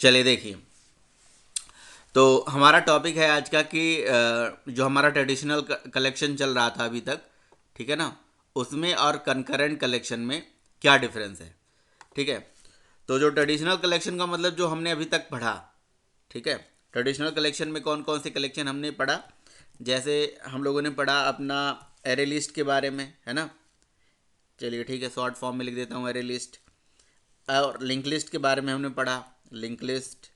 चलिए देखिए, तो हमारा टॉपिक है आज का कि जो हमारा ट्रेडिशनल कलेक्शन चल रहा था अभी तक, ठीक है ना, उसमें और कंकरेंट कलेक्शन में क्या डिफरेंस है। ठीक है, तो जो ट्रेडिशनल कलेक्शन का मतलब जो हमने अभी तक पढ़ा, ठीक है, ट्रेडिशनल कलेक्शन में कौन कौन से कलेक्शन हमने पढ़ा। जैसे हम लोगों ने पढ़ा अपना एरे लिस्ट के बारे में, है ना। चलिए ठीक है, शॉर्ट फॉर्म में लिख देता हूँ एरे लिस्ट। और लिंक लिस्ट के बारे में हमने पढ़ा, लिंक लिस्ट।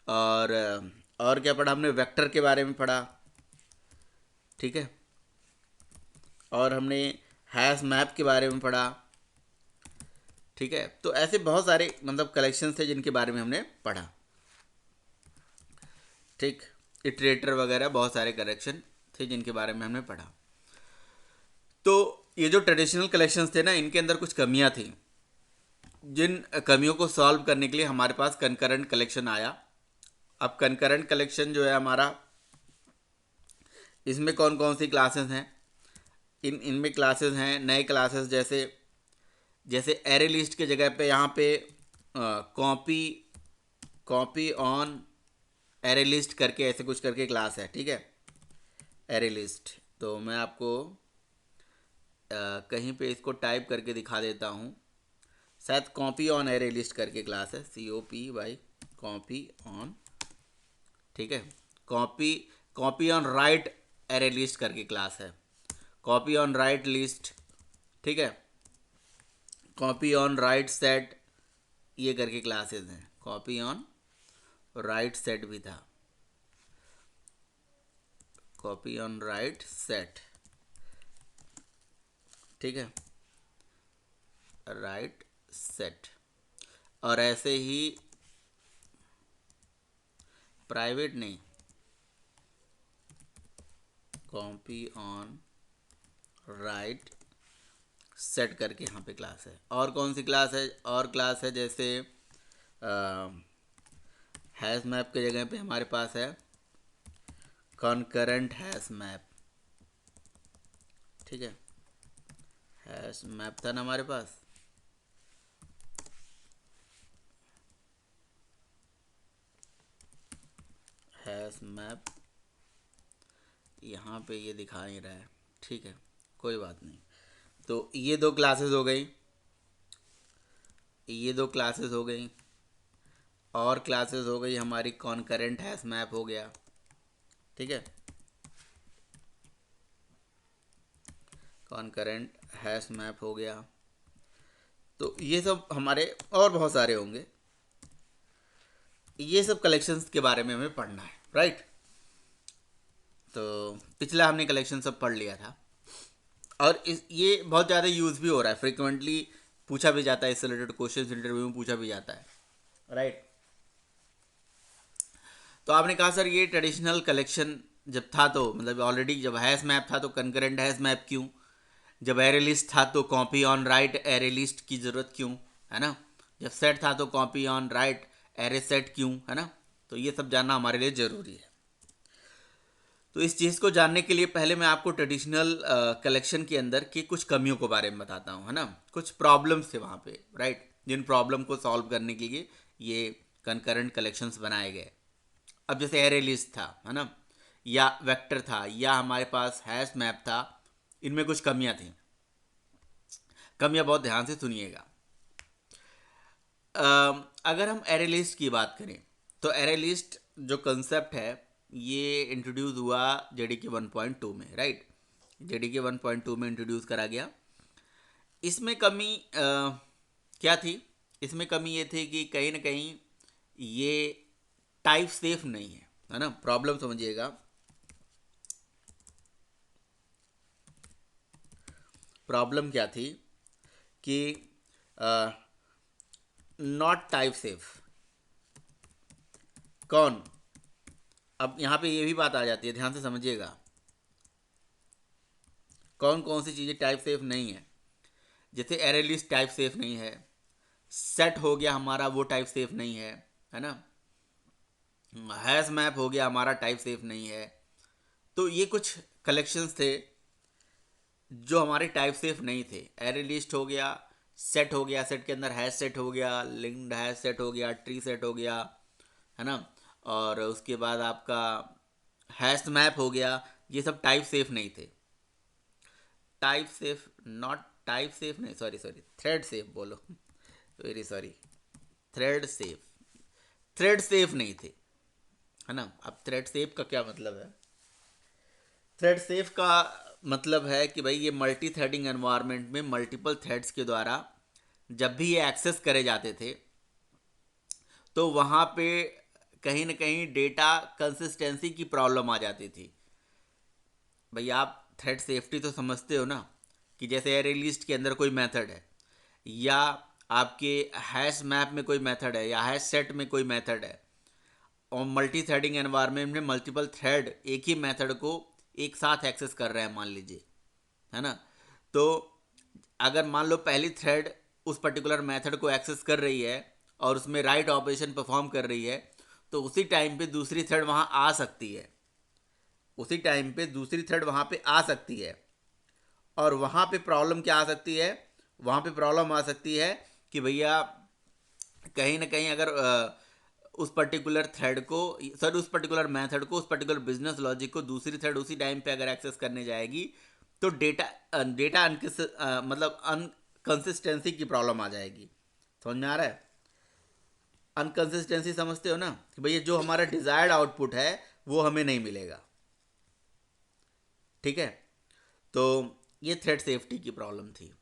और और क्या पढ़ा हमने, वेक्टर के बारे में पढ़ा, ठीक है। और हमने हैश मैप के बारे में पढ़ा, ठीक है। तो ऐसे बहुत सारे मतलब कलेक्शन थे जिनके बारे में हमने पढ़ा, ठीक। इटरेटर वगैरह बहुत सारे कलेक्शन थे जिनके बारे में हमने पढ़ा। तो ये जो ट्रेडिशनल कलेक्शंस थे ना, इनके अंदर कुछ कमियां थी, जिन कमियों को सॉल्व करने के लिए हमारे पास कंकरेंट कलेक्शन आया। अब कंकरेंट कलेक्शन जो है हमारा, इसमें कौन कौन सी क्लासेस हैं। इनमें क्लासेस हैं, नए क्लासेस, जैसे जैसे एरे लिस्ट के जगह पे यहाँ पे copy copy on array list करके ऐसे कुछ करके क्लास है, ठीक है, एरे लिस्ट। तो मैं आपको कहीं पे इसको टाइप करके दिखा देता हूँ। शायद कॉपी ऑन एरे लिस्ट करके क्लास है, COPY, कॉपी ऑन, ठीक है। Copy copy on right array list करके क्लास है, कॉपी ऑन राइट लिस्ट, ठीक है। कॉपी ऑन राइट सेट, ये करके क्लासेस हैं। कॉपी ऑन राइट सेट भी था, कॉपी ऑन राइट सेट, ठीक है, राइट सेट। और ऐसे ही प्राइवेट नहीं, कॉपी ऑन राइट सेट करके यहाँ पे क्लास है। और कौन सी क्लास है, और क्लास है जैसे हैश मैप के जगह पे हमारे पास है कॉन्करेंट हैश मैप, ठीक है। हैश मैप था ना हमारे पास, हैश मैप यहाँ पे ये दिखा नहीं रहा है, ठीक है, कोई बात नहीं। तो ये दो क्लासेस हो गई, ये दो क्लासेस हो गई। और क्लासेस हो गई हमारी कॉन्करेंट हैश मैप हो गया, ठीक है, कॉन्करेंट हैश मैप हो गया। तो ये सब हमारे और बहुत सारे होंगे, ये सब कलेक्शंस के बारे में हमें पढ़ना है, राइट। तो पिछला हमने कलेक्शन सब पढ़ लिया था। और ये बहुत ज़्यादा यूज़ भी हो रहा है, फ्रिक्वेंटली पूछा भी जाता है, इससे रिलेटेड क्वेश्चन इंटरव्यू में पूछा भी जाता है, राइट। तो आपने कहा सर ये ट्रेडिशनल कलेक्शन जब था तो मतलब ऑलरेडी जब हैश मैप था तो कंकरेंट हैश मैप क्यों, जब एरे लिस्ट था तो copy on right array list की ज़रूरत क्यों, है ना, जब सेट था तो copy on right array set क्यों, है ना। तो ये सब जानना हमारे लिए ज़रूरी है। तो इस चीज़ को जानने के लिए पहले मैं आपको ट्रेडिशनल कलेक्शन के अंदर की कुछ कमियों के बारे में बताता हूँ, है ना। कुछ प्रॉब्लम्स थे वहाँ पे, राइट, जिन प्रॉब्लम को सॉल्व करने के लिए ये कंकरेंट कलेक्शंस बनाए गए। अब जैसे एरे लिस्ट था, है ना, या वेक्टर था, या हमारे पास हैश मैप था, इनमें कुछ कमियां थी। कमियां बहुत ध्यान से सुनिएगा। अगर हम एरे लिस्ट की बात करें तो एरे लिस्ट जो कंसेप्ट है ये इंट्रोड्यूस हुआ JDK 1.2 में, राइट। JDK 1.2 में इंट्रोड्यूस करा गया। इसमें कमी क्या थी, इसमें कमी ये थी कि कहीं ना कहीं ये टाइप सेफ नहीं है ना। प्रॉब्लम समझिएगा, प्रॉब्लम क्या थी कि नॉट टाइप सेफ। कौन, अब यहाँ पे ये भी बात आ जाती है, ध्यान से समझिएगा, कौन कौन सी चीज़ें टाइप सेफ नहीं है। जैसे एरे लिस्ट टाइप सेफ नहीं है, सेट हो गया हमारा वो टाइप सेफ नहीं है ना। हैश मैप हो गया हमारा टाइप सेफ नहीं है। तो ये कुछ कलेक्शंस थे जो हमारे टाइप सेफ नहीं थे। एरे लिस्ट हो गया, सेट के अंदर हैश सेट हो गया, लिंक्ड हैश सेट हो गया, ट्री सेट हो गया, है ना। और उसके बाद आपका हैश मैप हो गया, ये सब टाइप सेफ नहीं थे। Type safe, not type safe नहीं, सॉरी सॉरी, थ्रेड सेफ बोलो, very sorry, thread safe, thread safe नहीं थे, है ना। अब थ्रेड सेफ का क्या मतलब है? थ्रेड सेफ का मतलब है कि भाई ये मल्टी थ्रेडिंग एनवायरनमेंट में मल्टीपल थ्रेड्स के द्वारा जब भी ये एक्सेस करे जाते थे तो वहाँ पे कहीं ना कहीं डेटा कंसिस्टेंसी की प्रॉब्लम आ जाती थी। भाई आप थ्रेड सेफ्टी तो समझते हो ना, कि जैसे एरे लिस्ट के अंदर कोई मेथड है, या आपके हैश मैप में कोई मेथड है, या हैश सेट में कोई मेथड है, और मल्टी थ्रेडिंग एनवायरनमेंट में मल्टीपल थ्रेड एक ही मेथड को एक साथ एक्सेस कर रहे हैं मान लीजिए, है ना। तो अगर मान लो पहली थ्रेड उस पर्टिकुलर मेथड को एक्सेस कर रही है और उसमें राइट ऑपरेशन परफॉर्म कर रही है, तो उसी टाइम पे दूसरी थ्रेड वहां आ सकती है, उसी टाइम पे दूसरी थ्रेड वहां पे आ सकती है। और वहां पे प्रॉब्लम क्या आ सकती है? वहां पे प्रॉब्लम आ सकती है कि भैया कहीं ना कहीं अगर उस पर्टिकुलर थ्रेड को, सर उस पर्टिकुलर मेथड को, उस पर्टिकुलर बिजनेस लॉजिक को दूसरी थ्रेड उसी टाइम पे अगर एक्सेस करने जाएगी तो डेटा मतलब अनकंसिस्टेंसी की प्रॉब्लम आ जाएगी। समझ में आ रहा है? अनकंसिस्टेंसी समझते हो ना, कि भैया जो हमारा डिजायर्ड आउटपुट है वो हमें नहीं मिलेगा। ठीक है, तो ये थ्रेड सेफ्टी की प्रॉब्लम थी।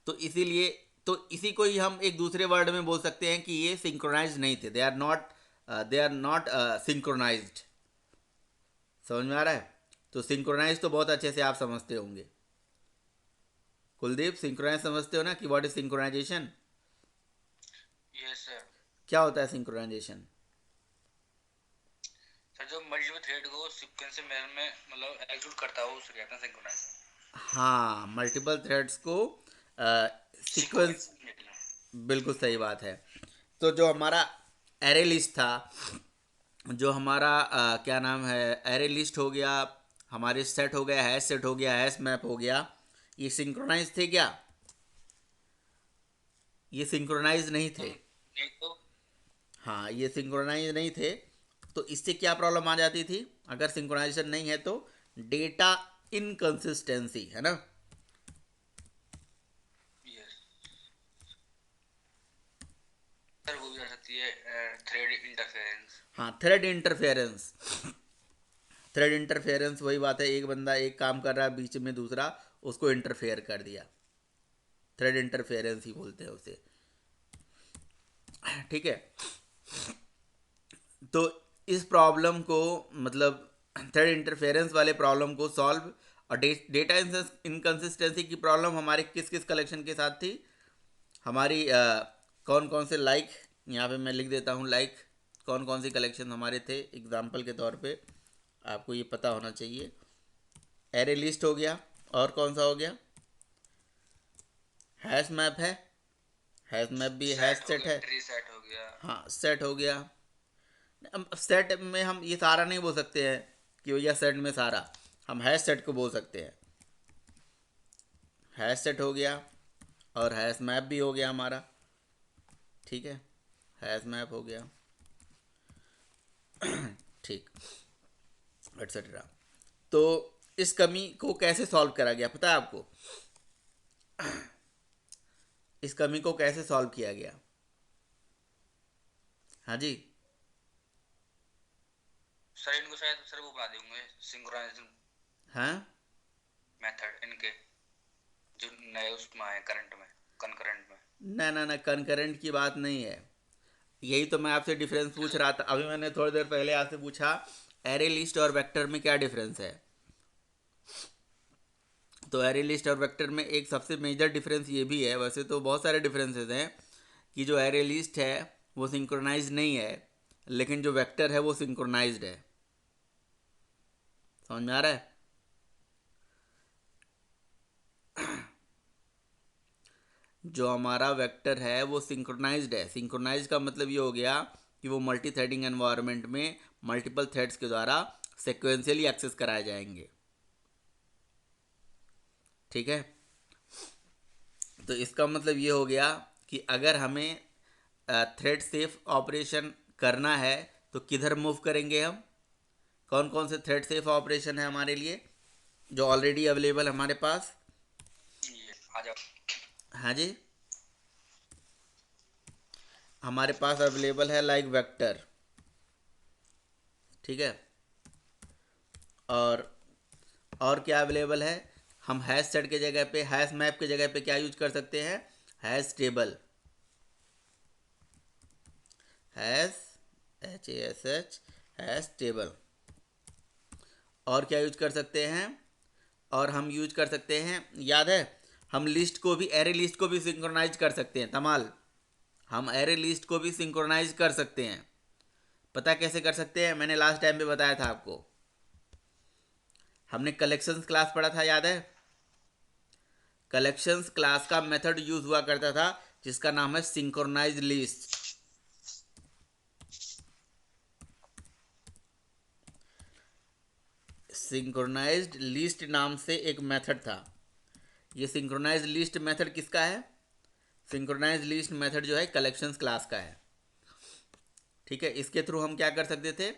तो इसीलिए, तो इसी को ही हम एक दूसरे वर्ड में बोल सकते हैं कि ये सिंक्रोनाइज नहीं थे, दे आर नॉट सिंक्रोनाइज्ड। समझ में आ रहा है? तो सिंक्रोनाइज तो बहुत अच्छे से आप समझते होंगे। कुलदीप, सिंक्रोनाइज समझते हो ना कि what is synchronization? Yes sir. क्या होता है सिंक्रोनाइजेशन? सर जो मल्टीपल थ्रेड को सीक्वेंस में मतलब एग्जीक्यूट करता है उसे कहते हैं सिंक्रोनाइज। हाँ, मल्टीपल थ्रेड्स को सीक्वेंस, सीक्वेंस। बिल्कुल सही बात है। तो जो हमारा एरे लिस्ट था, जो हमारा क्या नाम है, एरे लिस्ट हो गया, हमारे सेट हो गया, हैश सेट हो गया, हैश मैप हो गया, ये सिंक्रोनाइज थे क्या? ये सिंक्रोनाइज नहीं थे। नहीं तो। हाँ, ये सिंक्रोनाइज नहीं थे। तो इससे क्या प्रॉब्लम आ जाती थी अगर सिंक्रोनाइजेशन नहीं है तो? डेटा इनकंसिस्टेंसी, है ना। यस सर, वो भी आ सकती है थ्रेड इंटरफेरेंस। हाँ, थ्रेड इंटरफेरेंस। थ्रेड इंटरफेरेंस वही बात है, एक बंदा एक काम कर रहा है, बीच में दूसरा उसको इंटरफेयर कर दिया, थ्रेड इंटरफेरेंस ही बोलते हैं उसे। ठीक है, तो इस प्रॉब्लम को, मतलब थ्रेड इंटरफेरेंस वाले प्रॉब्लम को सॉल्व, और डेटा इनकन्सिस्टेंसी की प्रॉब्लम हमारे किस किस कलेक्शन के साथ थी? हमारी कौन कौन से, लाइक यहाँ पे मैं लिख देता हूँ, लाइक कौन कौन सी कलेक्शन हमारे थे एग्जाम्पल के तौर पे, आपको ये पता होना चाहिए। एरे लिस्ट हो गया, और कौन सा हो गया? हैश मैप है, हैश मैप भी हैश सेट हो सेट गया, है। ट्री सेट हो गया। हाँ, सेट हो गया। अब सेट में हम ये सारा नहीं बोल सकते हैं कि भैया सेट में सारा, हम हैश सेट को बोल सकते हैं। हैश सेट हो गया, और हैश मैप भी हो गया हमारा। ठीक है, हैश मैप हो गया, ठीक, एटसेट्रा। तो इस कमी को कैसे सॉल्व करा गया पता है आपको? इस कमी को कैसे सॉल्व किया गया? हाँ जी। सर इनको शायद सर वो बना देंगे सिंक्रोनाइजेशन हाँ, मेथड इनके, जो नए उसमें आए करंट में, कनकरेंट में। ना ना ना, कंकरेंट की बात नहीं है। यही तो मैं आपसे डिफरेंस पूछ रहा था, अभी मैंने थोड़ी देर पहले आपसे पूछा एरे लिस्ट और वेक्टर में क्या डिफरेंस है। तो एरे लिस्ट और वेक्टर में एक सबसे मेजर डिफरेंस ये भी है, वैसे तो बहुत सारे डिफरेंसेस हैं, कि जो एरे लिस्ट है वो सिंक्रोनाइज नहीं है, लेकिन जो वेक्टर है वो सिंक्रोनाइज्ड है। समझ में आ रहा है? जो हमारा वेक्टर है वो सिंक्रोनाइज्ड है। सिंक्रोनाइज का मतलब ये हो गया कि वो मल्टी थ्रेडिंग एनवायरनमेंट में मल्टीपल थ्रेड्स के द्वारा सेक्वेंशियली एक्सेस कराए जाएंगे। ठीक है, तो इसका मतलब ये हो गया कि अगर हमें थ्रेड सेफ ऑपरेशन करना है तो किधर मूव करेंगे हम, कौन कौन से थ्रेड सेफ ऑपरेशन है हमारे लिए जो ऑलरेडी अवेलेबल हमारे पास। ये आ जाओ। हाँ जी, हमारे पास अवेलेबल है लाइक वेक्टर, ठीक है। और और क्या अवेलेबल है, हम हैश सेट के जगह पे, हैश मैप के जगह पे क्या यूज कर सकते हैं, hash table, hash HASH, hash table. और क्या यूज कर सकते हैं, और हम यूज कर सकते हैं, याद है, हम लिस्ट को भी, एरे लिस्ट को भी सिंक्रोनाइज कर सकते हैं। तमाल, हम एरे लिस्ट को भी सिंक्रोनाइज कर सकते हैं। पता कैसे कर सकते हैं, मैंने लास्ट टाइम पे बताया था आपको, हमने कलेक्शंस क्लास पढ़ा था, याद है। कलेक्शंस क्लास का मेथड यूज हुआ करता था जिसका नाम है सिंक्रोनाइज लिस्ट। सिंक्रोनाइज्ड लिस्ट नाम से एक मेथड था। ये सिंक्रोनाइज लिस्ट मेथड किसका है, सिंक्रोनाइज लिस्ट मेथड जो है कलेक्शंस क्लास का है, ठीक है। इसके थ्रू हम क्या कर सकते थे,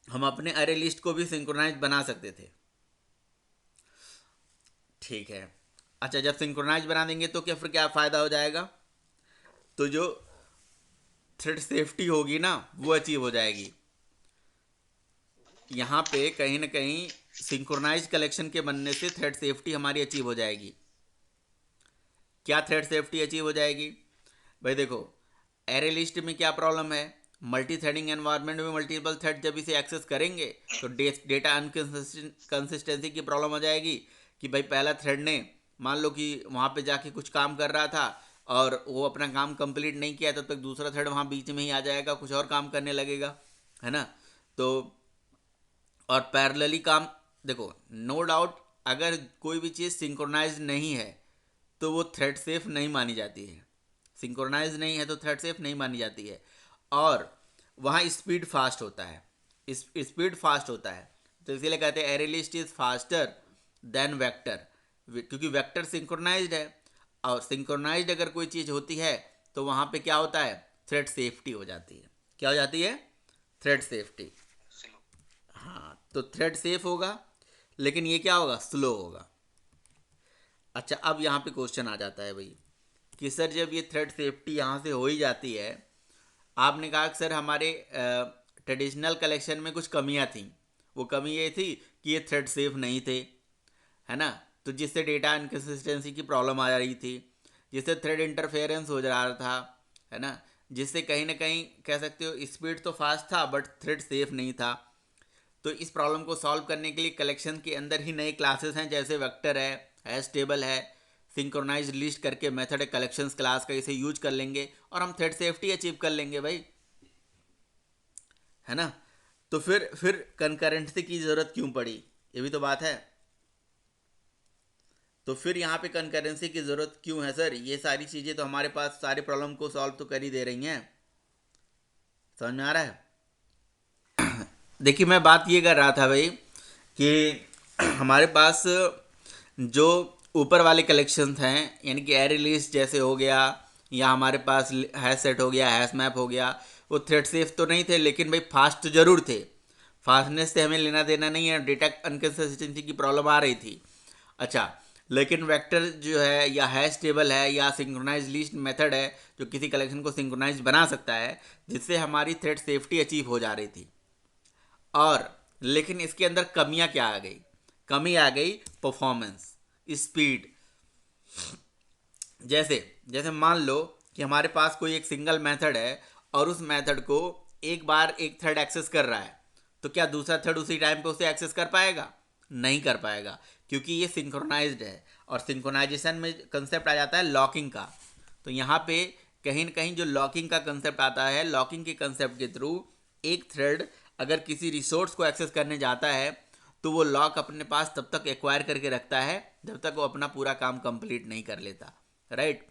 हम अपने अरे लिस्ट को भी सिंक्रोनाइज बना सकते थे, ठीक है। अच्छा, जब सिंक्रोनाइज बना देंगे तो क्या फिर क्या फ़ायदा हो जाएगा, तो जो थ्रेड सेफ्टी होगी ना वो अचीव हो जाएगी। यहाँ पे कहीं ना कहीं सिंक्रोनाइज कलेक्शन के बनने से थ्रेड सेफ्टी हमारी अचीव हो जाएगी। क्या थ्रेड सेफ्टी अचीव हो जाएगी, भाई देखो, एरे लिस्ट में क्या प्रॉब्लम है, मल्टी थ्रेडिंग एनवायरनमेंट में मल्टीपल थ्रेड जब इसे एक्सेस करेंगे तो डेटा अनकंसिस्टेंसी की प्रॉब्लम आ जाएगी कि भाई पहला थ्रेड ने मान लो कि वहाँ पे जाके कुछ काम कर रहा था और वो अपना काम कंप्लीट नहीं किया, तब तक दूसरा थ्रेड वहाँ बीच में ही आ जाएगा, कुछ और काम करने लगेगा, है ना। तो और पैरेलली काम, देखो नो डाउट अगर कोई भी चीज़ सिंक्रोनाइज नहीं है तो वो थ्रेड सेफ नहीं मानी जाती है, सिंक्रोनाइज नहीं है तो थ्रेड सेफ नहीं मानी जाती है। और वहाँ स्पीड फास्ट होता है, स्पीड फास्ट होता है, तो इसीलिए कहते हैं array list is faster than vector, क्योंकि वेक्टर सिंक्रोनाइज्ड है। और सिंक्रोनाइज्ड अगर कोई चीज़ होती है तो वहाँ पे क्या होता है, थ्रेड सेफ्टी हो जाती है। क्या हो जाती है, थ्रेड सेफ्टी। स्लो। हाँ, तो थ्रेड सेफ होगा लेकिन ये क्या होगा, स्लो होगा। अच्छा, अब यहाँ पे क्वेश्चन आ जाता है भाई कि सर जब ये थ्रेड सेफ्टी यहाँ से हो ही जाती है, आपने कहा कि सर हमारे ट्रेडिशनल कलेक्शन में कुछ कमियाँ थी, वो कमी ये थी कि ये थ्रेड सेफ नहीं थे, है ना, तो जिससे डेटा इनकन्सिस्टेंसी की प्रॉब्लम आ रही थी, जिससे थ्रेड इंटरफेरेंस हो जा रहा था, है ना, जिससे कहीं ना कहीं कह सकते हो स्पीड तो फास्ट था बट थ्रेड सेफ नहीं था। तो इस प्रॉब्लम को सॉल्व करने के लिए कलेक्शन के अंदर ही नए क्लासेस हैं, जैसे वेक्टर है, हैश टेबल है, सिंक्रोनाइज लिस्ट करके मेथड है कलेक्शंस क्लास का, इसे यूज कर लेंगे और हम थ्रेड सेफ्टी अचीव कर लेंगे भाई, है ना। तो फिर कंकरेंसी की ज़रूरत क्यों पड़ी, ये भी तो बात है। तो फिर यहाँ पे कंकरेंसी की ज़रूरत क्यों है सर, ये सारी चीज़ें तो हमारे पास सारे प्रॉब्लम को सॉल्व तो कर ही दे रही हैं, समझ में आ रहा है। देखिए मैं बात ये कर रहा था भाई कि हमारे पास जो ऊपर वाले कलेक्शंस हैं, यानी कि एरे लिस्ट जैसे हो गया, या हमारे पास हैश सेट हो गया, हैश मैप हो गया, वो थ्रेड सेफ तो नहीं थे लेकिन भाई फास्ट जरूर थे। फास्टनेस से हमें लेना देना नहीं है, डेटा अनकंसिस्टेंसी की प्रॉब्लम आ रही थी। अच्छा, लेकिन वेक्टर जो है या हैश टेबल है या सिंक्रोनाइज लिस्ट मेथड है जो किसी कलेक्शन को सिंक्रोनाइज बना सकता है, जिससे हमारी थ्रेड सेफ्टी अचीव हो जा रही थी। और लेकिन इसके अंदर कमियां क्या आ गई, कमी आ गई परफॉर्मेंस, स्पीड। जैसे जैसे मान लो कि हमारे पास कोई एक सिंगल मेथड है और उस मेथड को एक बार एक थ्रेड एक्सेस कर रहा है, तो क्या दूसरा थ्रेड उसी टाइम पे उसे एक्सेस कर पाएगा, नहीं कर पाएगा, क्योंकि ये सिंक्रोनाइज्ड है। और सिंक्रोनाइजेशन में कंसेप्ट आ जाता है लॉकिंग का। तो यहाँ पे कहीं ना कहीं जो लॉकिंग का कंसेप्ट आता है, लॉकिंग के कंसेप्ट के थ्रू एक थ्रेड अगर किसी रिसोर्स को एक्सेस करने जाता है तो वो लॉक अपने पास तब तक एक्वायर करके रखता है जब तक वो अपना पूरा काम कंप्लीट नहीं कर लेता, राइट।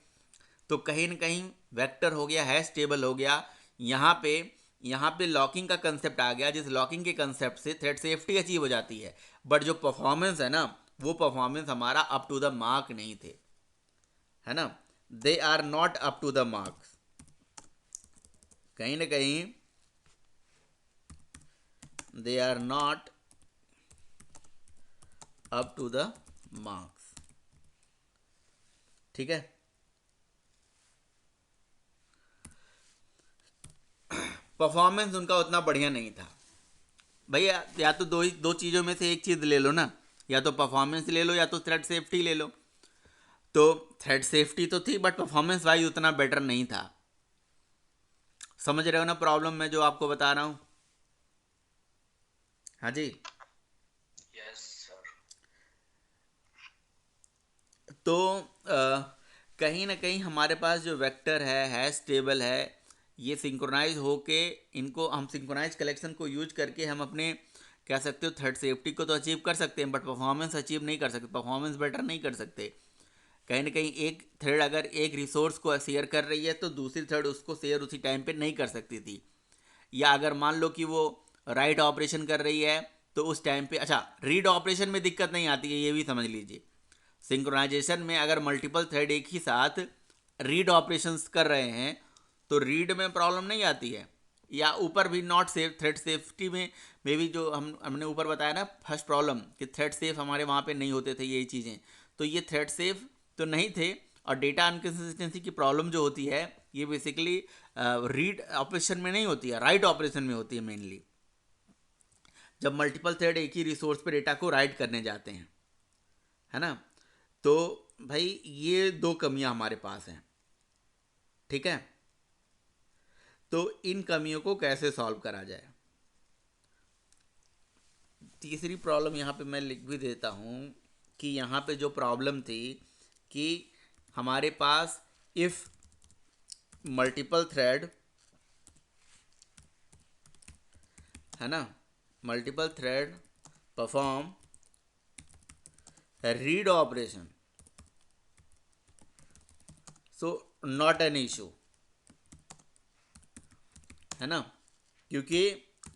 तो कहीं ना कहीं वेक्टर हो गया, हैश टेबल हो गया, यहाँ पे लॉकिंग का कंसेप्ट आ गया, जिस लॉकिंग के कंसेप्ट से थ्रेड सेफ्टी अचीव हो जाती है। बट जो परफॉर्मेंस है ना, वो परफॉर्मेंस हमारा अप टू द मार्क नहीं थे, है ना, they are not up to the marks. कहीं ना कहीं they are not up to the marks. ठीक है, परफॉर्मेंस उनका उतना बढ़िया नहीं था भैया। या तो दो चीज़ों में से एक चीज़ ले लो ना, या तो परफॉर्मेंस ले लो या तो थ्रेड सेफ्टी ले लो। तो थ्रेड सेफ्टी तो थी बट परफॉर्मेंस वाइज उतना बेटर नहीं था। समझ रहे हो ना प्रॉब्लम मैं जो आपको बता रहा हूँ? हाँ जी। Yes sir. तो कहीं ना कहीं हमारे पास जो वेक्टर है स्टेबल है, ये सिंक्रोनाइज होके, इनको हम सिंक्रोनाइज कलेक्शन को यूज करके हम अपने कह सकते हो थ्रेड सेफ्टी को तो अचीव कर सकते हैं, बट परफॉर्मेंस अचीव नहीं कर सकते, परफॉर्मेंस बेटर नहीं कर सकते। कहीं ना कहीं एक थ्रेड अगर एक रिसोर्स को शेयर कर रही है तो दूसरी थ्रेड उसको शेयर उसी टाइम पे नहीं कर सकती थी। या अगर मान लो कि वो राइट ऑपरेशन कर रही है तो उस टाइम पे, अच्छा रीड ऑपरेशन में दिक्कत नहीं आती है, ये भी समझ लीजिए। सिंक्रोनाइजेशन में अगर मल्टीपल थ्रेड एक ही साथ रीड ऑपरेशंस कर रहे हैं तो रीड में प्रॉब्लम नहीं आती है। या ऊपर भी नॉट सेफ, थ्रेड सेफ्टी में भी जो हमने ऊपर बताया ना फर्स्ट प्रॉब्लम कि थ्रेड सेफ हमारे वहाँ पे नहीं होते थे ये चीज़ें, तो ये थ्रेड सेफ तो नहीं थे। और डेटा अनकंसिस्टेंसी की प्रॉब्लम जो होती है ये बेसिकली रीड ऑपरेशन में नहीं होती है, राइट ऑपरेशन में होती है मेनली, जब मल्टीपल थ्रेड एक ही रिसोर्स पे डेटा को राइट करने जाते हैं, है ना। तो भाई ये दो कमियां हमारे पास हैं। ठीक है, तो इन कमियों को कैसे सॉल्व करा जाए। तीसरी प्रॉब्लम यहाँ पे मैं लिख भी देता हूँ कि यहाँ पे जो प्रॉब्लम थी कि हमारे पास इफ मल्टीपल थ्रेड, है ना, multiple thread perform read operation, so not an issue, है ना। क्योंकि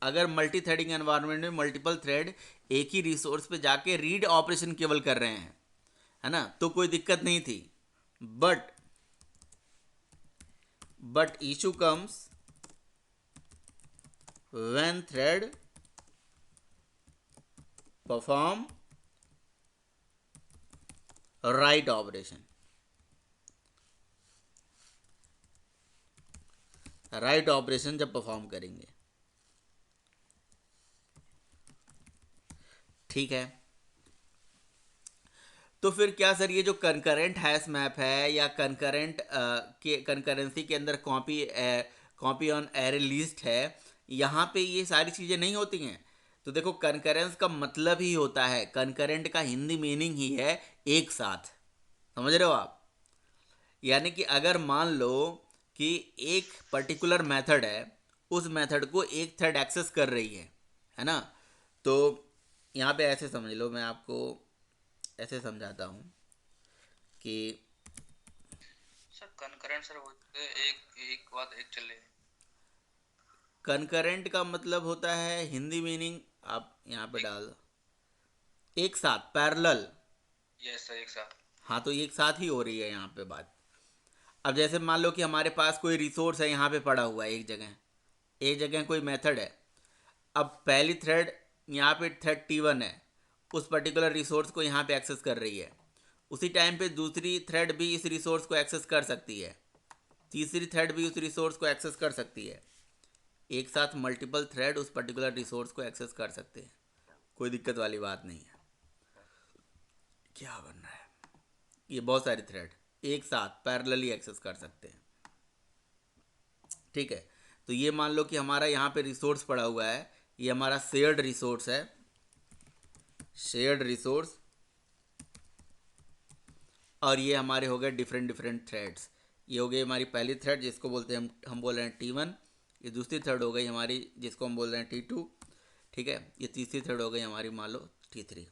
अगर मल्टी थ्रेडिंग एनवायरनमेंट में मल्टीपल थ्रेड एक ही रिसोर्स पे जाके रीड ऑपरेशन केवल कर रहे हैं, है ना, तो कोई दिक्कत नहीं थी। But issue comes when thread perform write operation, write operation जब परफॉर्म करेंगे। ठीक है, तो फिर क्या सर, ये जो कंकरेंट हैश मैप है या कंकरेंट के कंकरेंसी के अंदर कॉपी ऑन एरे लिस्ट है, यहाँ पे ये सारी चीज़ें नहीं होती हैं। तो देखो कंकरेंस का मतलब ही होता है, कंकरेंट का हिंदी मीनिंग ही है एक साथ। समझ रहे हो आप? यानी कि अगर मान लो कि एक पर्टिकुलर मेथड है, उस मेथड को एक थ्रेड एक्सेस कर रही है ना। तो यहाँ पे ऐसे समझ लो, मैं आपको ऐसे समझाता हूँ कि सर कनकरेंट सर होते एक एक बाद एक चले। कनकरेंट का मतलब होता है, हिंदी मीनिंग आप यहाँ पे एक, डाल दो, एक साथ पैरेलल। यस सर एक साथ। हाँ, तो एक साथ ही हो रही है यहाँ पे बात। अब जैसे मान लो कि हमारे पास कोई रिसोर्स है यहाँ पे पड़ा हुआ है एक जगह कोई मेथड है। अब पहली थ्रेड, यहाँ पे थ्रेड T1 है, उस पर्टिकुलर रिसोर्स को यहाँ पे एक्सेस कर रही है। उसी टाइम पे दूसरी थ्रेड भी इस रिसोर्स को एक्सेस कर सकती है, तीसरी थ्रेड भी उस रिसोर्स को एक्सेस कर सकती है। एक साथ मल्टीपल थ्रेड उस पर्टिकुलर रिसोर्स को एक्सेस कर सकते हैं, कोई दिक्कत वाली बात नहीं है। क्या बन रहा है, ये बहुत सारी थ्रेड एक साथ पैरेलली एक्सेस कर सकते हैं। ठीक है, तो ये मान लो कि हमारा यहाँ पे रिसोर्स पड़ा हुआ है, ये हमारा शेयर्ड रिसोर्स है, शेयर्ड रिसोर्स, और ये हमारे हो गए डिफरेंट डिफरेंट थ्रेड्स। ये हो गई हमारी पहली थ्रेड जिसको बोलते हैं हम बोल रहे हैं T1। ये दूसरी थ्रेड हो गई हमारी जिसको हम बोल रहे हैं T2। ठीक है, ये तीसरी थ्रेड हो गई हमारी मान लो T3।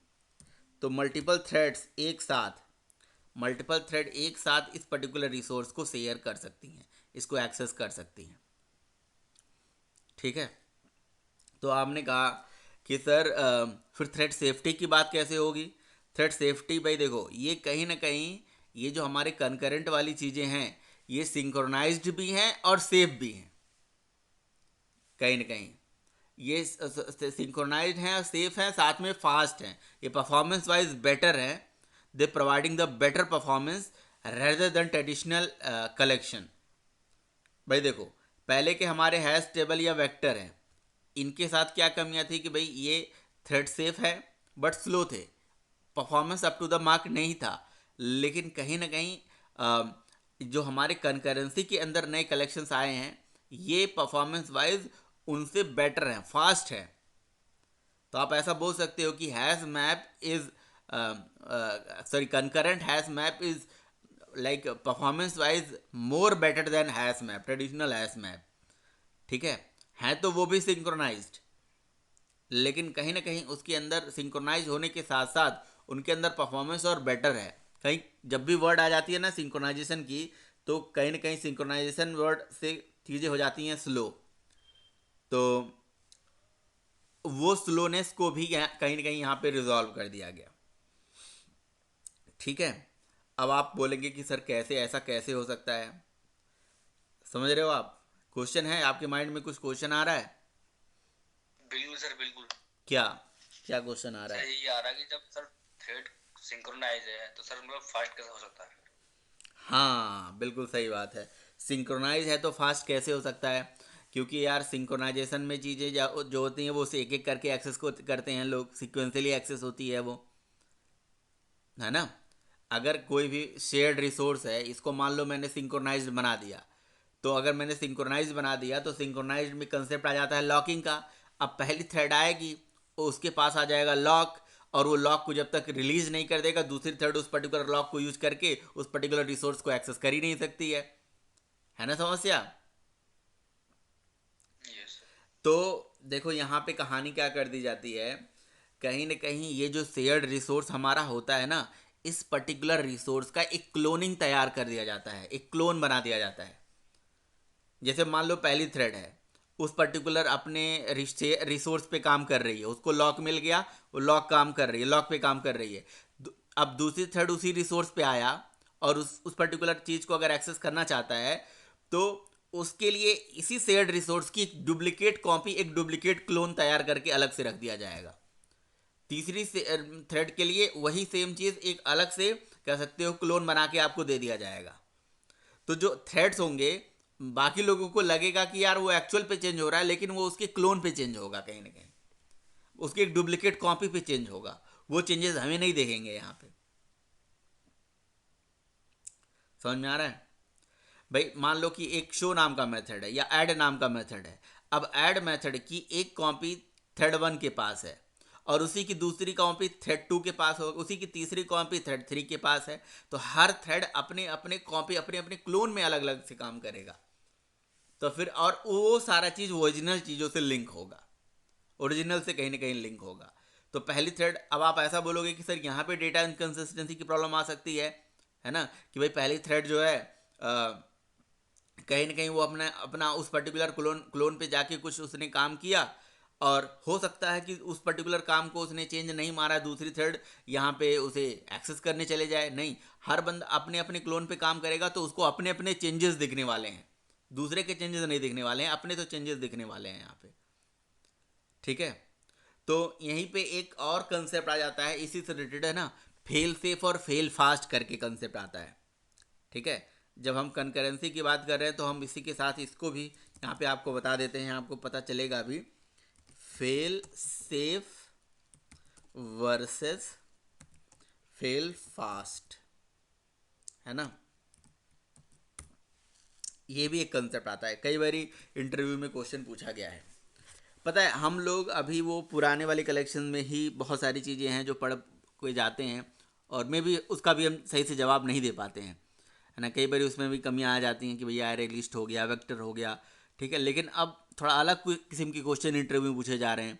तो मल्टीपल थ्रेड एक साथ इस पर्टिकुलर रिसोर्स को शेयर कर सकती हैं, इसको एक्सेस कर सकती हैं। ठीक है, तो आपने कहा कि सर फिर थ्रेड सेफ्टी की बात कैसे होगी। थ्रेड सेफ्टी भाई देखो, ये कहीं ना कहीं ये जो हमारे कंकरेंट वाली चीज़ें हैं ये सिंक्रोनाइज्ड भी हैं और सेफ भी हैं। कहीं ना कहीं ये सिंक्रोनाइज्ड हैं, सेफ हैं, साथ में फास्ट हैं, ये परफॉर्मेंस वाइज बेटर हैं, they providing the better performance rather than traditional collection. भाई देखो, पहले के हमारे हैश टेबल या वेक्टर हैं, इनके साथ क्या कमियां थी कि भाई ये थ्रेड सेफ है बट स्लो थे, performance up to the mark नहीं था। लेकिन कहीं ना कहीं जो हमारे कंकरेंसी के अंदर नए कलेक्शंस आए हैं, ये परफॉर्मेंस वाइज उनसे बेटर हैं, फास्ट है। तो आप ऐसा बोल सकते हो कि hash map is sorry concurrent hash map is like performance wise more better than hash map, traditional hash map. ठीक है तो वो भी सिंक्रोनाइज्ड, लेकिन कहीं ना कहीं उसके अंदर सिंक्रोनाइज होने के साथ साथ उनके अंदर परफॉर्मेंस और बेटर है। कहीं जब भी वर्ड आ जाती है ना सिंक्रोनाइजेशन की, तो कहीं ना कहीं सिंक्रोनाइजेशन वर्ड से चीज़ें हो जाती हैं स्लो, तो वो स्लोनेस को भी कहीं ना कहीं यहाँ पे रिजॉल्व कर दिया गया। ठीक है, अब आप बोलेंगे कि सर कैसे, ऐसा कैसे हो सकता है, समझ रहे हो आप? क्वेश्चन है आपके माइंड में, कुछ क्वेश्चन आ रहा है? बिल्कुल सर बिल्कुल। क्या क्या क्वेश्चन आ रहा सर है? यही आ रहा है कि जब सर थ्रेड सिंक्रोनाइज है तो सर मतलब फास्ट कैसे हो सकता है? हाँ बिल्कुल सही बात है, सिंक्रोनाइज है तो फास्ट कैसे हो सकता है? क्योंकि यार सिंक्रोनाइजेशन में चीज़ें जो होती हैं वो एक एक करके एक्सेस को करते हैं लोग, सिक्वेंसली एक्सेस होती है वो, है ना? अगर कोई भी शेयर्ड रिसोर्स है, इसको मान लो मैंने सिंक्रोनाइज्ड बना दिया, तो अगर मैंने सिंक्रोनाइज बना दिया तो सिंक्रोनाइज्ड में कंसेप्ट आ जाता है लॉकिंग का। अब पहली थ्रेड आएगी, तो उसके पास आ जाएगा लॉक, और वो लॉक को जब तक रिलीज नहीं कर देगा, दूसरी थ्रेड उस पर्टिकुलर लॉक को यूज करके उस पर्टिकुलर रिसोर्स को एक्सेस कर ही नहीं सकती है ना समस्या? Yes sir. तो देखो यहाँ पे कहानी क्या कर दी जाती है, कहीं ना कहीं ये जो शेयर्ड रिसोर्स हमारा होता है ना, इस पर्टिकुलर रिसोर्स का एक क्लोनिंग तैयार कर दिया जाता है, एक क्लोन बना दिया जाता है। जैसे मान लो पहली थ्रेड है, उस पर्टिकुलर अपने रिसोर्स पे काम कर रही है, उसको लॉक मिल गया, वो लॉक काम कर रही है, लॉक पे काम कर रही है। अब दूसरी थ्रेड उसी रिसोर्स पे आया और उस पर्टिकुलर चीज़ को अगर एक्सेस करना चाहता है, तो उसके लिए इसी शेयर्ड रिसोर्स की एक डुप्लीकेट कॉपी, एक डुप्लीकेट क्लोन तैयार करके अलग से रख दिया जाएगा। तीसरी थ्रेड के लिए वही सेम चीज़ एक अलग से, कह सकते हो, क्लोन बना के आपको दे दिया जाएगा। तो जो थ्रेड्स होंगे, बाकी लोगों को लगेगा कि यार वो एक्चुअल पे चेंज हो रहा है, लेकिन वो उसके क्लोन पे चेंज होगा, कहीं ना कहीं उसकी एक डुप्लीकेट कॉपी पे चेंज होगा। वो चेंजेस हमें नहीं देखेंगे यहाँ पे। समझ में आ रहा है? भाई मान लो कि एक शो नाम का मेथड है या ऐड नाम का मेथड है। अब ऐड मेथड की एक कॉपी थ्रेड 1 के पास है, और उसी की दूसरी कॉपी थ्रेड 2 के पास होगा, उसी की तीसरी कॉपी थ्रेड 3 के पास है। तो हर थ्रेड अपने अपने कॉपी, अपने अपने क्लोन में अलग अलग से काम करेगा। तो फिर और वो सारा चीज़ ओरिजिनल चीज़ों से लिंक होगा, ओरिजिनल से कहीं ना कहीं लिंक होगा। तो पहली थ्रेड, अब आप ऐसा बोलोगे कि सर यहाँ पे डेटा इनकन्सिस्टेंसी की प्रॉब्लम आ सकती है ना, कि भाई पहली थ्रेड जो है कहीं ना कहीं वो अपना अपना उस पर्टिकुलर क्लोन क्लोन पे जाके कुछ उसने काम किया, और हो सकता है कि उस पर्टिकुलर काम को उसने चेंज नहीं मारा, दूसरी थ्रेड यहाँ पे उसे एक्सेस करने चले जाए। नहीं, हर बंदा अपने अपने क्लोन पे काम करेगा, तो उसको अपने अपने चेंजेस दिखने वाले हैं, दूसरे के चेंजेस नहीं दिखने वाले हैं, अपने तो चेंजेस दिखने वाले हैं यहाँ पे। ठीक है, तो यहीं पे एक और कंसेप्ट आ जाता है, इसी से रिलेटेड है ना, फेल सेफ और फेल फास्ट करके कंसेप्ट आता है। ठीक है, जब हम कंकरेंसी की बात कर रहे हैं तो हम इसी के साथ इसको भी यहाँ पे आपको बता देते हैं, आपको पता चलेगा अभी। Fail safe versus fail fast, है ना, ये भी एक कंसेप्ट आता है, कई बार इंटरव्यू में क्वेश्चन पूछा गया है। पता है, हम लोग अभी वो पुराने वाले कलेक्शन में ही बहुत सारी चीज़ें हैं जो पढ़ के जाते हैं, और में भी उसका भी हम सही से जवाब नहीं दे पाते हैं, है ना। कई बार उसमें भी कमियां आ जाती हैं कि भैया एरे लिस्ट हो गया, वेक्टर हो गया, ठीक है। लेकिन अब थोड़ा अलग किस्म के क्वेश्चन इंटरव्यू में पूछे जा रहे हैं।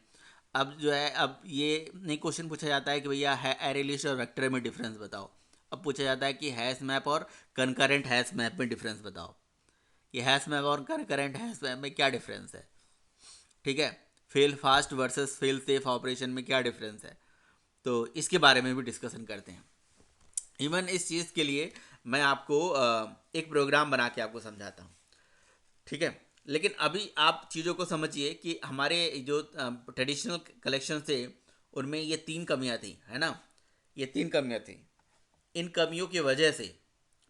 अब जो है, अब ये नई क्वेश्चन पूछा जाता है कि भैया है एरे लिस्ट और वेक्टर में डिफरेंस बताओ। अब पूछा जाता है कि हैश मैप और कनकरेंट हैश मैप में डिफरेंस बताओ। ये हैश मैप और कनकरेंट हैश मैप में क्या डिफरेंस है? ठीक है, fail fast versus fail safe operation में क्या डिफरेंस है? तो इसके बारे में भी डिस्कशन करते हैं। इवन इस चीज़ के लिए मैं आपको एक प्रोग्राम बना के आपको समझाता हूँ। ठीक है, लेकिन अभी आप चीज़ों को समझिए कि हमारे जो ट्रेडिशनल कलेक्शन थे उनमें ये तीन कमियां थी, है ना। ये तीन कमियां थी। इन कमियों की वजह से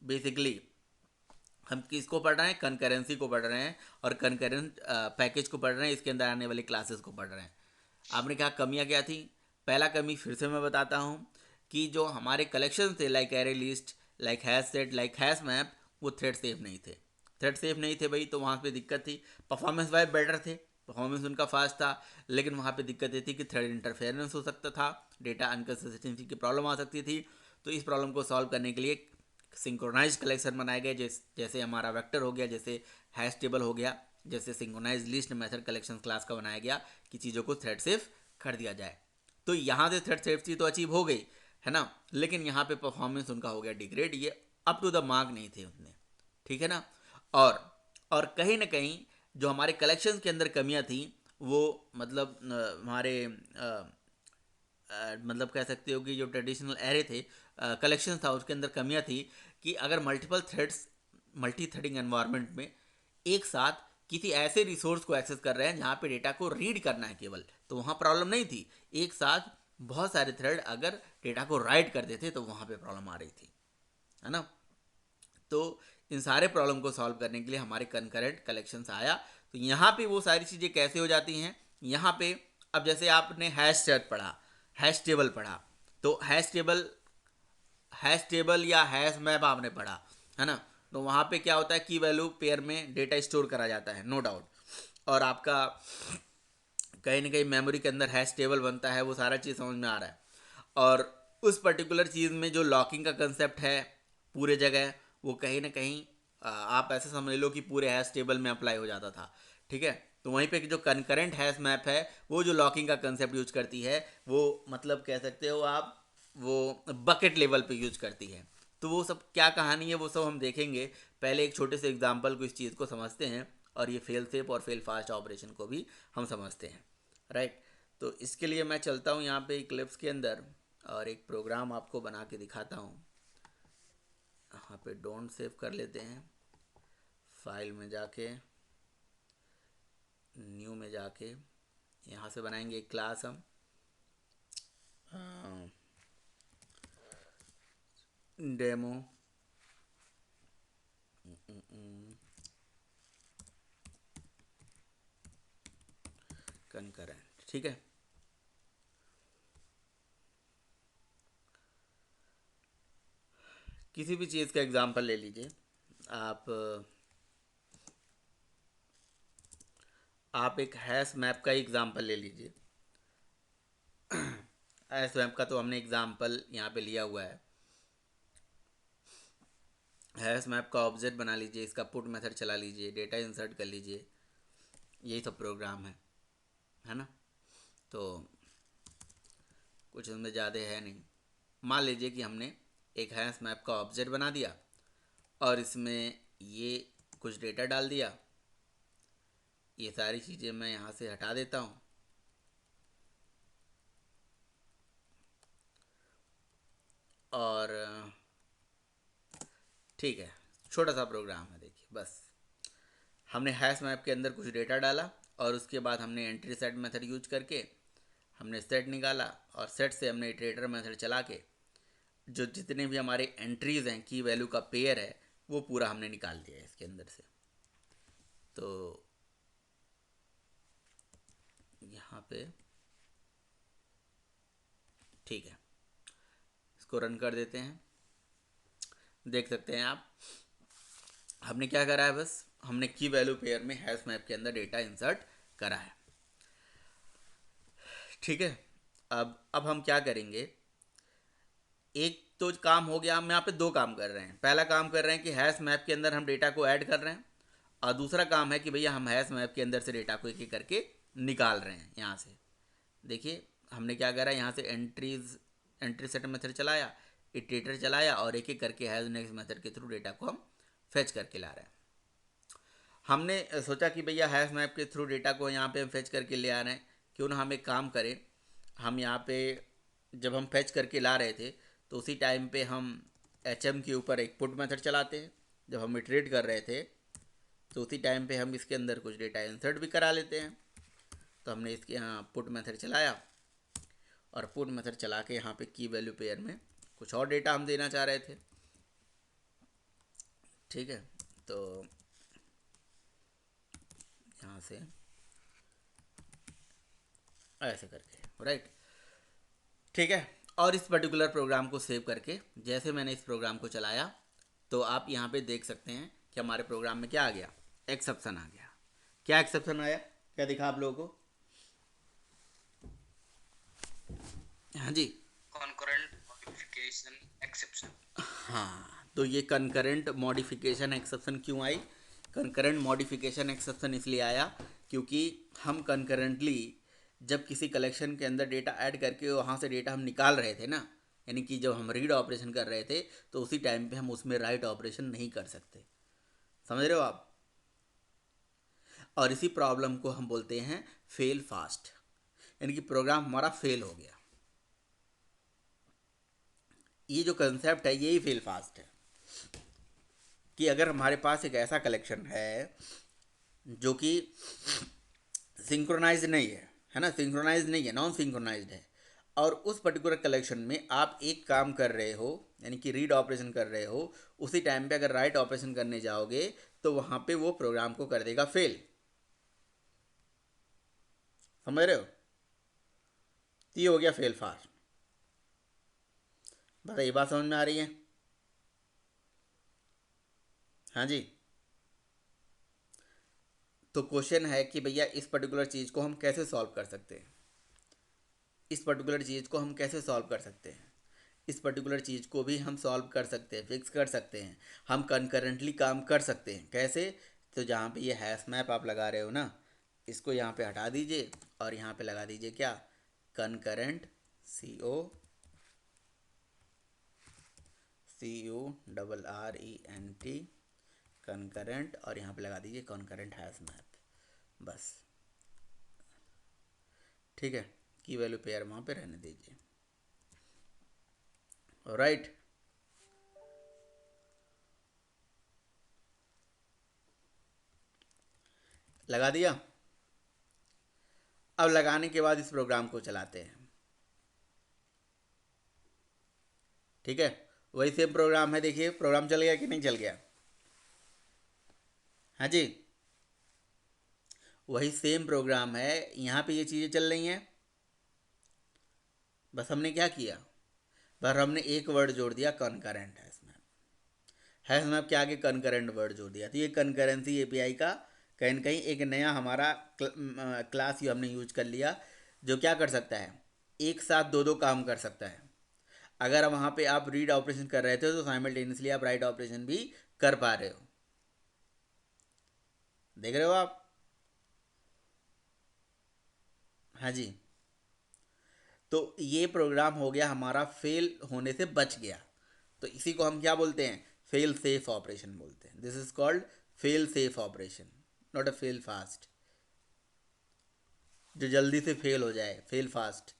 बेसिकली हम किसको पढ़ रहे हैं, कंकरेंसी को पढ़ रहे हैं और कंकरेंट पैकेज को पढ़ रहे हैं, इसके अंदर आने वाली क्लासेस को पढ़ रहे हैं। आपने कहा कमियां क्या थी। पहला कमी फिर से मैं बताता हूं कि जो हमारे कलेक्शन थे like array list, like hash set, like hash map, वो थ्रेड सेफ नहीं थे। थ्रेड सेफ नहीं थे भाई, तो वहाँ पे दिक्कत थी। परफॉर्मेंस वाइज बेटर थे, परफॉर्मेंस उनका फास्ट था, लेकिन वहाँ पे दिक्कत ये थी कि थ्रेड इंटरफेरेंस हो सकता था, डेटा अनकंसिस्टेंसी की प्रॉब्लम आ सकती थी। तो इस प्रॉब्लम को सॉल्व करने के लिए सिंक्रोनाइज कलेक्शन बनाए गए, जैसे हमारा वेक्टर हो गया, जैसे हैश टेबल हो गया, जैसे synchronize list method collection class का बनाया गया कि चीज़ों को थ्रेड सेफ कर दिया जाए। तो यहाँ से थ्रेड सेफ्टी तो अचीव हो गई, है ना, लेकिन यहाँ पे परफॉर्मेंस उनका हो गया डिग्रेड, ये अप टू द मार्क नहीं थे उतने, ठीक है ना। और और कहीं ना कहीं जो हमारे कलेक्शन के अंदर कमियां थी वो मतलब हमारे मतलब कह सकते हो कि जो ट्रेडिशनल एरे थे, कलेक्शन था, उसके अंदर कमियां थी कि अगर multiple threads multi threading environment में एक साथ किसी ऐसे रिसोर्स को एक्सेस कर रहे हैं जहाँ पे डेटा को रीड करना है केवल, तो वहाँ प्रॉब्लम नहीं थी। एक साथ बहुत सारे थ्रेड अगर डेटा को राइट करते थे तो वहाँ पे प्रॉब्लम आ रही थी, है ना। तो इन सारे प्रॉब्लम को सॉल्व करने के लिए हमारे कंकरेंट कलेक्शंस आया। तो यहाँ पे वो सारी चीज़ें कैसे हो जाती हैं, यहाँ पे अब जैसे आपने हैश सेट पढ़ा, हैश टेबल पढ़ा, तो हैश टेबल या हैश मैप आपने पढ़ा, है ना। तो वहाँ पे क्या होता है, की वैल्यू पेयर में डेटा स्टोर करा जाता है, नो डाउट। और आपका कहीं ना कहीं मेमोरी के अंदर हैश टेबल बनता है, वो सारा चीज़ समझ में आ रहा है। और उस पर्टिकुलर चीज़ में जो लॉकिंग का कंसेप्ट है पूरे जगह, वो कहीं ना कहीं आप ऐसे समझ लो कि पूरे हैश टेबल में अप्लाई हो जाता था, ठीक है। तो वहीं पे जो कनकरेंट हैश मैप है वो जो लॉकिंग का कंसेप्ट यूज करती है, वो मतलब कह सकते हो आप वो बकेट लेवल पे यूज करती है। तो वो सब क्या कहानी है वो सब हम देखेंगे। पहले एक छोटे से एग्जाम्पल को इस चीज़ को समझते हैं, और ये फेल सेफ और फेल फास्ट ऑपरेशन को भी हम समझते हैं, राइट। तो इसके लिए मैं चलता हूँ यहाँ पे क्लिप्स के अंदर और एक प्रोग्राम आपको बना के दिखाता हूँ। यहाँ पे डोंट सेव कर लेते हैं, फाइल में जाके न्यू में जाके यहाँ से बनाएंगे एक क्लास हम डेमो कंकरेंट, ठीक है। किसी भी चीज़ का एग्जांपल ले लीजिए आप एक हैश मैप का एग्जांपल ले लीजिए। हैश मैप का तो हमने एग्जांपल यहाँ पे लिया हुआ है। हैश मैप का ऑब्जेक्ट बना लीजिए, इसका पुट मेथड चला लीजिए, डेटा इंसर्ट कर लीजिए, यही सब प्रोग्राम है ना। तो कुछ उसमें ज़्यादा है नहीं। मान लीजिए कि हमने एक हैश मैप का ऑब्जेक्ट बना दिया और इसमें ये कुछ डेटा डाल दिया। ये सारी चीज़ें मैं यहाँ से हटा देता हूँ और ठीक है, छोटा सा प्रोग्राम है, देखिए बस हमने हैश मैप के अंदर कुछ डेटा डाला और उसके बाद हमने एंट्री सेट मेथड यूज करके हमने सेट निकाला, और सेट से हमने इटरेटर मेथड चला के जो जितने भी हमारे एंट्रीज हैं, की वैल्यू का पेयर है, वो पूरा हमने निकाल दिया है इसके अंदर से। तो यहाँ पे ठीक है, इसको रन कर देते हैं। देख सकते हैं आप, हमने क्या करा है, बस हमने की वैल्यू पेयर में हैश मैप के अंदर डेटा इंसर्ट करा है, ठीक है। अब हम क्या करेंगे, एक तो काम हो गया, हम यहाँ पे दो काम कर रहे हैं। पहला काम कर रहे हैं कि हैश मैप के अंदर हम डेटा को ऐड कर रहे हैं, और दूसरा काम है कि भैया हम हैश मैप के अंदर से डेटा को एक एक करके निकाल रहे हैं यहाँ से। देखिए हमने क्या करा, यहाँ से एंट्री सेट मेथड चलाया, इटरेटर चलाया, और एक एक करके हैज नेक्स्ट मेथड के थ्रू डेटा को हम फेच करके ला रहे हैं। हमने सोचा कि भैया हैश मैप के थ्रू डेटा को यहाँ पे हम फेच करके ले आ रहे हैं, क्यों ना हम एक काम करें, हम यहाँ पे जब हम फेच करके ला रहे थे तो उसी टाइम पे हम एच के ऊपर एक पुट मेथड चलाते हैं। जब हम इटरेट कर रहे थे तो उसी टाइम पे हम इसके अंदर कुछ डेटा इंसर्ट भी करा लेते हैं। तो हमने इसके यहाँ पुट मेथड चलाया और पुट मेथड चला के यहाँ पे की वैल्यू पेयर में कुछ और डेटा हम देना चाह रहे थे। ठीक है, तो यहाँ से ऐसे करके, राइट। ठीक है, और इस पर्टिकुलर प्रोग्राम को सेव करके जैसे मैंने इस प्रोग्राम को चलाया तो आप यहाँ पे देख सकते हैं कि हमारे प्रोग्राम में क्या आ गया, एक्सेप्शन आ गया। क्या एक्सेप्शन आया, क्या दिखा आप लोगों को? हाँ जी, कॉन्करेंट मॉडिफिकेशन एक्सेप्शन। हाँ, तो ये कंकरेंट मॉडिफिकेशन एक्सेप्शन क्यों आई? कंकरेंट मॉडिफिकेशन एक्सेप्शन इसलिए आया क्योंकि हम कंकरेंटली जब किसी कलेक्शन के अंदर डेटा ऐड करके वहाँ से डेटा हम निकाल रहे थे ना, यानी कि जब हम रीड ऑपरेशन कर रहे थे तो उसी टाइम पे हम उसमें राइट ऑपरेशन नहीं कर सकते। समझ रहे हो आप? और इसी प्रॉब्लम को हम बोलते हैं फेल फास्ट, यानी कि प्रोग्राम हमारा फेल हो गया। ये जो कंसेप्ट है यही फेल फास्ट है कि अगर हमारे पास एक ऐसा कलेक्शन है जो कि सिंक्रोनाइज नहीं है ना, सिंक्रोनाइज नहीं है, नॉन सिंक्रोनाइज्ड है, और उस पर्टिकुलर कलेक्शन में आप एक काम कर रहे हो यानी कि रीड ऑपरेशन कर रहे हो, उसी टाइम पे अगर राइट ऑपरेशन करने जाओगे तो वहाँ पे वो प्रोग्राम को कर देगा फेल। समझ रहे हो? तो ये हो गया फेल फास्ट। बताइए, बात समझ में आ रही है? हाँ जी। तो क्वेश्चन है कि भैया इस पर्टिकुलर चीज़ को हम कैसे सॉल्व कर सकते हैं, इस पर्टिकुलर चीज़ को हम कैसे सॉल्व कर सकते हैं? इस पर्टिकुलर चीज़ को भी हम सॉल्व कर सकते हैं, फिक्स कर सकते हैं, हम कंकरेंटली काम कर सकते हैं। कैसे? तो जहाँ पे ये हैश मैप आप लगा रहे हो ना, इसको यहाँ पे हटा दीजिए और यहाँ पे लगा दीजिए क्या, कंकरेंट, CORRENT, कंकरेंट, और यहाँ पे लगा दीजिए कंकरेंट हैश मैप, बस। ठीक है, की वैल्यू पेयर वहाँ पे रहने दीजिए। राइट, लगा दिया। अब लगाने के बाद इस प्रोग्राम को चलाते हैं। ठीक है, वही सेम प्रोग्राम है, देखिए प्रोग्राम चल गया कि नहीं चल गया? हाँ जी, वही सेम प्रोग्राम है, यहाँ पे ये चीज़ें चल रही हैं। बस हमने क्या किया, बस हमने एक वर्ड जोड़ दिया, concurrent hash map. Hash map के आगे कॉन्करेंट वर्ड जोड़ दिया, तो ये कॉन्करेंसी एपीआई का कहीं न कहीं एक नया हमारा क्लास ही हमने यूज कर लिया, जो क्या कर सकता है, एक साथ दो दो काम कर सकता है। अगर वहाँ पे आप रीड ऑपरेशन कर रहे थे तो साइमल्टेनियसली आप राइट ऑपरेशन भी कर पा रहे हो। देख रहे हो आप? हाँ जी, तो ये प्रोग्राम हो गया हमारा, फेल होने से बच गया। तो इसी को हम क्या बोलते हैं, फेल सेफ ऑपरेशन बोलते हैं। This is called fail safe operation, not a fail fast, जो जल्दी से फेल हो जाए, फेल फास्ट।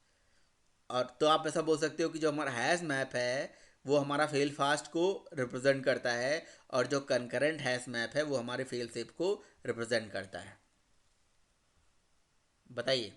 और तो आप ऐसा बोल सकते हो कि जो हमारा हैश मैप है वो हमारा फेल फास्ट को रिप्रेजेंट करता है, और जो कंकरेंट हैश मैप है वो हमारे फेल सेफ को रिप्रेजेंट करता है। बताइए।